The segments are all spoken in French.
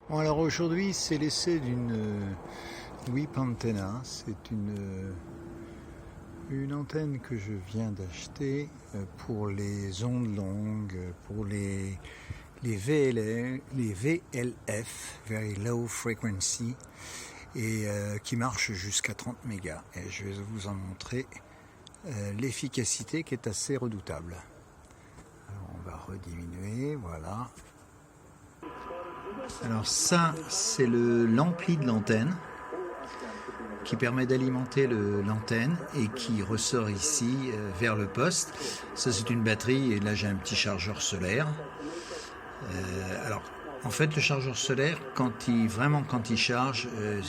Bon, alors aujourd'hui c'est l'essai d'une WIP antenna. C'est une antenne que je viens d'acheter pour les ondes longues, pour les VLF, Very Low Frequency, et qui marche jusqu'à 30 mégas. Et je vais vous en montrer l'efficacité qui est assez redoutable. Alors on va rediminuer, voilà. Alors ça, c'est l'ampli de l'antenne qui permet d'alimenter l'antenne et qui ressort ici vers le poste. Ça, c'est une batterie et là j'ai un petit chargeur solaire. Alors en fait, le chargeur solaire, quand il charge,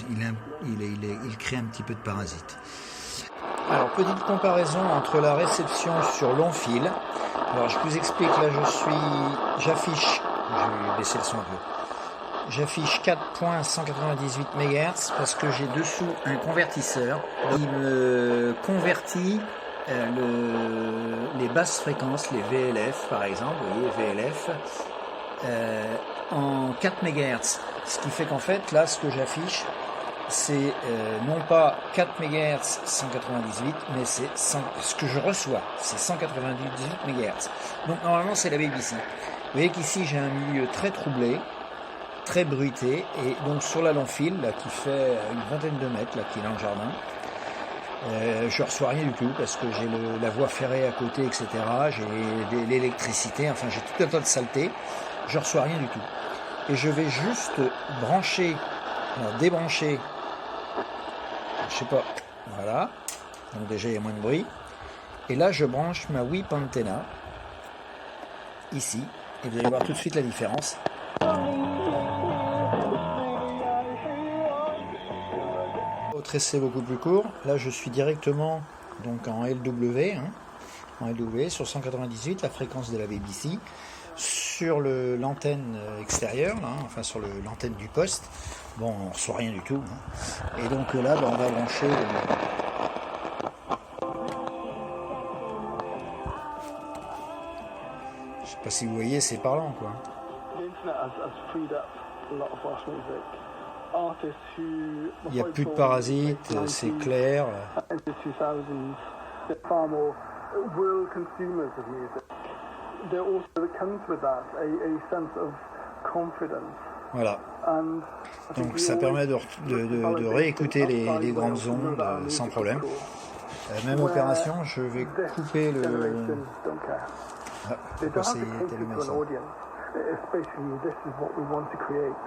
il crée un petit peu de parasites. Alors, petite comparaison entre la réception sur long fil. Alors je vous explique, là j'affiche, je vais baisser le son un peu. J'affiche 4.198 MHz parce que j'ai dessous un convertisseur qui me convertit les basses fréquences, les VLF par exemple, vous voyez, VLF, en 4 MHz. Ce qui fait qu'en fait, là, ce que j'affiche, c'est non pas 4 MHz 198, mais c'est ce que je reçois, c'est 198 MHz. Donc normalement, c'est la BBC. Vous voyez qu'ici, j'ai un milieu très troublé, très bruité, et donc sur la long fil là, qui fait une vingtaine de mètres là, qui est dans le jardin, je reçois rien du tout parce que j'ai la voie ferrée à côté, etc. J'ai l'électricité, enfin j'ai tout un tas de saleté, je reçois rien du tout. Et je vais juste débrancher, je sais pas, voilà, donc déjà il y a moins de bruit. Et là je branche ma WIP antenna ici, et vous allez voir tout de suite la différence. Autre essai beaucoup plus court, là je suis directement donc en LW, en LW sur 198, la fréquence de la BBC, sur l'antenne extérieure, enfin sur l'antenne du poste. Bon, on ne reçoit rien du tout. Et donc là, on va brancher. Je sais pas si vous voyez, c'est parlant quoi. Il n'y a plus de parasites, c'est clair. Voilà. Donc ça permet de réécouter les grandes ondes sans problème. Même opération, je vais couper le... Ah, pourquoi c'est allumé ça ?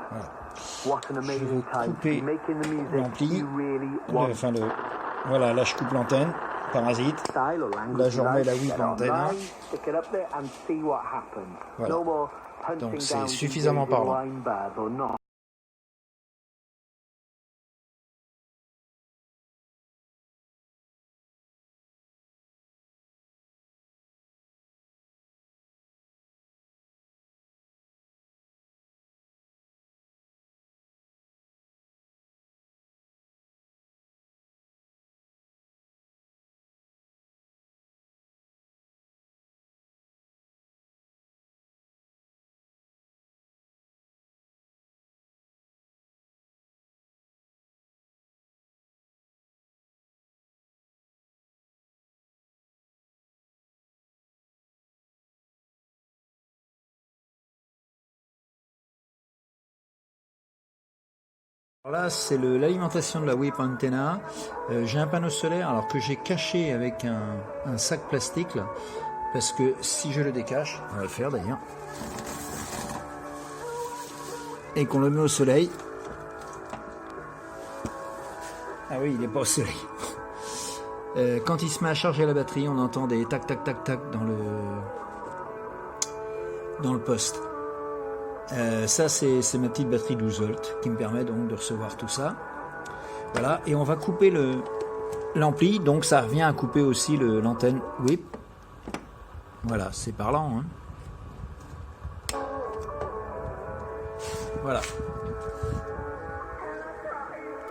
Voilà. Je vais couper l'ampli, voilà, là je coupe l'antenne, parasite, là je remets la WIP antenna, voilà, donc c'est suffisamment parlant. Alors là, c'est l'alimentation de la WIP antenna. J'ai un panneau solaire alors que j'ai caché avec un sac plastique là, parce que si je le décache, on va le faire d'ailleurs, et qu'on le met au soleil. Ah oui, il n'est pas au soleil. Quand il se met à charger la batterie, on entend des tac tac tac tac dans le poste. Ça c'est ma petite batterie 12 volts qui me permet donc de recevoir tout ça. Voilà, et on va couper l'ampli, donc ça revient à couper aussi l'antenne WIP. Voilà, c'est parlant. Voilà.